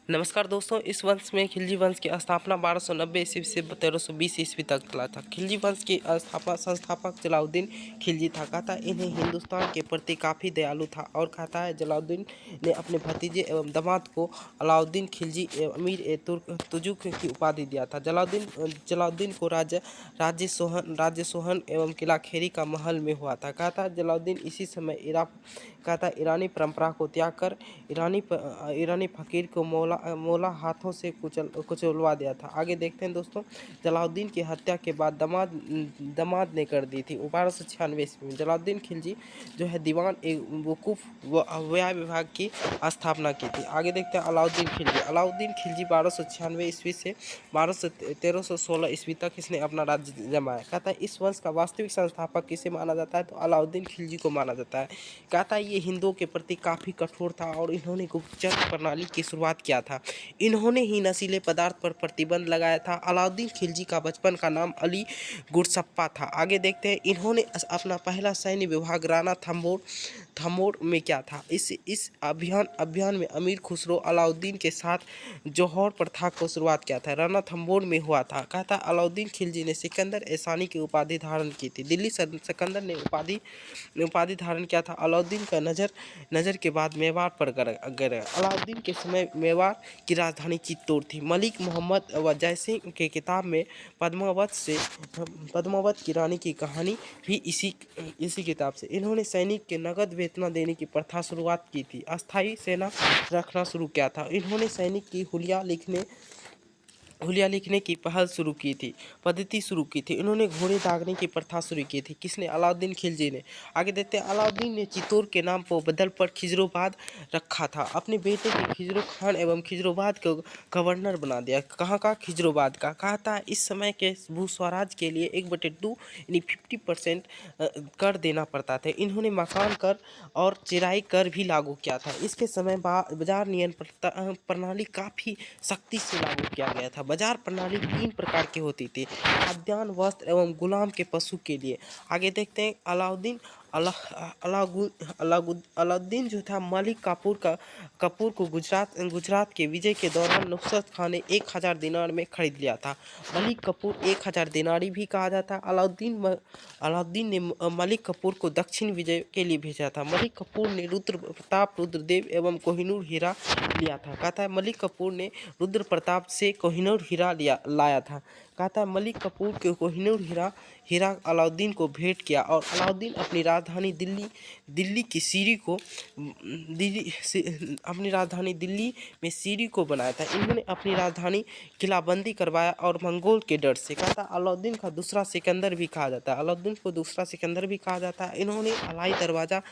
नमस्कार दोस्तों, इस वंश में खिलजी वंश की स्थापना 1290 ईस्वी से 1320 ईस्वी तक चला था। खिलजी वंश की स्थापना संस्थापक जलालुद्दीन खिलजी था। कहता है इन्हें हिंदुस्तान के प्रति काफ़ी दयालु था और कहता है जलालुद्दीन ने अपने भतीजे एवं दामाद को अलाउद्दीन खिलजी अमीर ए तुजुक की उपाधि दिया था। जलालुद्दीन को राज्य सोहन एवं किला खेरी का महल में हुआ था। कहता है जलालुद्दीन इसी समय ईरानी परंपरा को त्याग कर ईरानी फकीर को मौला हाथों से कुचलवा दिया था। आगे देखते हैं दोस्तों, जलालुद्दीन की हत्या के बाद दामाद ने कर दी थी। 1296 ईस्वी में जलालुद्दीन खिलजी जो है दीवान ए वकूफ व्यय विभाग की स्थापना की थी। आगे देखते हैं अलाउद्दीन खिलजी 1296 ईस्वी से 1316 ईस्वी तक इसने अपना राज्य जमाया। कहता है इस वंश का वास्तविक संस्थापक किसे माना जाता है, तो अलाउद्दीन खिलजी को माना जाता है। कहता है ये हिंदुओं के प्रति काफ़ी कठोर था और इन्होंने गुप्तचर प्रणाली की शुरुआत किया था। इन्होंने ही नशीले पदार्थ पर प्रतिबंध लगाया था। अलाउद्दीन खिलजी का बचपन का नाम अली गुरसप्पा था। आगे देखते हैं इन्होंने अपना पहला सैन्य विभाग राणा थम्बोर में किया था। इस अभियान में अमीर खुसरो अलाउद्दीन के साथ जौहर प्रथा को शुरुआत किया था। राणा थम्बोर में हुआ था। कहता अलाउद्दीन खिलजी ने सिकंदर एहसानी की उपाधि धारण की थी। दिल्ली सिकंदर ने उपाधि धारण किया था। अलाउद्दीन का नज़र के बाद मेवाड़ पर गया। अलाउद्दीन के समय मेवाड़ की राजधानी चित्तौड़ थी। मलिक मोहम्मद व जयसिंह के किताब में पद्मावत की रानी की कहानी भी इसी किताब से। इन्होंने सैनिक के नगद वेतन देने की प्रथा शुरुआत की थी। अस्थायी सेना रखना शुरू किया था। इन्होंने सैनिक की हुलिया लिखने की पहल शुरू की थी, पद्धति शुरू की थी। इन्होंने घोड़े दागने की प्रथा शुरू की थी। किसने? अलाउद्दीन खिलजी ने। आगे देखते हैं, अलाउद्दीन ने चित्तौड़ के नाम को बदल पर खिजरोबाद रखा था। अपने बेटे को खिजरो खान एवं खिजरोबाद को गवर्नर बना दिया। कहाँ का? खिजरोबाद का। कहता है इस समय के भूस्वराज के लिए 1/2 यानी 50% कर देना पड़ता था। इन्होंने मकान कर और चिराई कर भी लागू किया था। इसके समय बाजार नियंत्रण प्रणाली काफ़ी सख्ती से लागू किया गया था। बाजार प्रणाली 3 प्रकार की होती थी, खाद्यान्न, वस्त्र एवं गुलाम के पशु के लिए। आगे देखते हैं, अलाउद्दीन जो था मलिक कपूर को गुजरात के विजय के दौरान नुसरत खान ने 1000 दिनार में खरीद लिया था। मलिक कपूर 1000 दिनारी भी कहा जाता है। अलाउद्दीन ने मलिक कपूर को दक्षिण विजय के लिए भेजा था। मलिक कपूर ने रुद्र प्रताप, रुद्रदेव एवं कोहिनूर हीरा लिया था। कहता है मलिक कपूर ने रुद्र प्रताप से कोहिनूर हीरा लाया था। कहता है मलिक कपूर के कोहिनूर हीरा अलाउद्दीन को भेंट किया और अलाउद्दीन अपनी राजधानी दिल्ली में सीरी को बनाया था। इन्होंने अपनी राजधानी किलाबंदी करवाया और मंगोल के डर से। कहता है अलाउद्दीन का दूसरा सिकंदर भी कहा जाता है। अलाउद्दीन को दूसरा सिकंदर भी कहा जाता है। इन्होंने अलाई दरवाज़ा,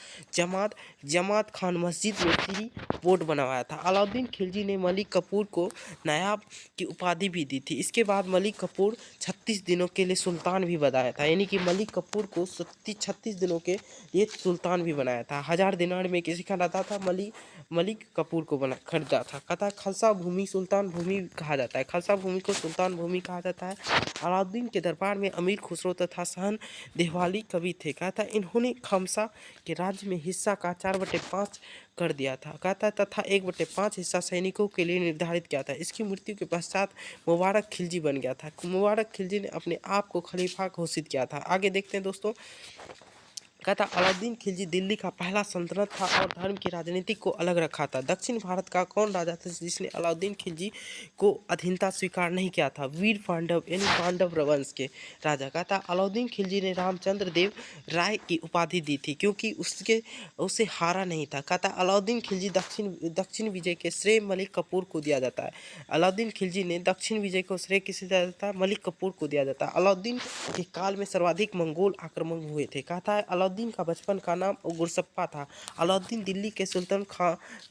जमात खान मस्जिद में सीरी बोर्ड बनवाया था। अलाउद्दीन खिलजी ने मलिक कपूर को नायाब की उपाधि भी दी थी। इसके बाद मलिक कपूर 36 दिनों के लिए सुल्तान भी बनाया था। यानी कि मलिक कपूर को 36 दिनों के लिए सुल्तान भी बनाया था। 1000 दिनार में किसी का रहता था, मलिक कपूर को खरीदा था। कहता है खालसा भूमि सुल्तान भूमि कहा जाता है। खालसा भूमि को सुल्तान भूमि कहा जाता है। अलाउद्दीन के दरबार में अमीर खुसरो तथा सहन देहवाली कवि थे। कहता है इन्होंने खालसा के राज्य में हिस्सा का 4/5 कर दिया था। कहता है तथा 1/5 हिस्सा सैनिकों के लिए निर्धारित किया था। इसकी मृत्यु के पश्चात मुबारक खिलजी बन गया था। मुबारक खिलजी ने अपने आप को खलीफा घोषित किया था। आगे देखते हैं दोस्तों, कहता अलाउद्दीन खिलजी दिल्ली का पहला सल्तनत था और धर्म की राजनीति को अलग रखा था। दक्षिण भारत का कौन राजा था जिसने अलाउद्दीन खिलजी को अधीनता स्वीकार नहीं किया था? वीर पांडव यानी पांडव वंश के राजा। कहता अलाउद्दीन खिलजी ने रामचंद्र देव राय की उपाधि दी थी क्योंकि उसे हारा नहीं था। कहता अलाउद्दीन खिलजी दक्षिण विजय के श्रेय मलिक कपूर को दिया जाता है। अलाउद्दीन खिलजी ने दक्षिण विजय को श्रेय किसे दिया जाता है? मलिक कपूर को दिया जाता है। अलाउद्दीन के काल में सर्वाधिक मंगोल आक्रमण हुए थे। कहता है अलाउद्दीन का बचपन का नाम गुरसप्पा था। अलाउद्दीन दिल्ली के सुल्तान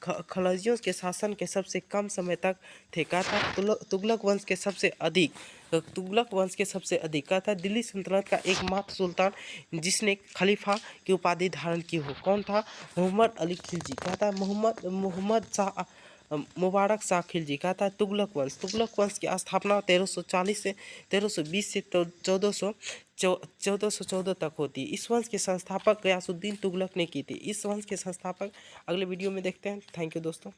खलजियों के शासन के सबसे कम समय तक थे। कहता है तुगलक वंश के सबसे अधिक। कहता है दिल्ली सल्तनत का एकमात्र सुल्तान जिसने खलीफा की उपाधि धारण की हो कौन था? मोहम्मद अली खिलजी। कहता है मुबारक शाह खिलजी। कहता है तुगलक वंश की स्थापना 1340 से 1320 से 1414 तक होती है। इस वंश के संस्थापक गयासुद्दीन तुगलक ने की थी। इस वंश के संस्थापक अगले वीडियो में देखते हैं। थैंक यू दोस्तों।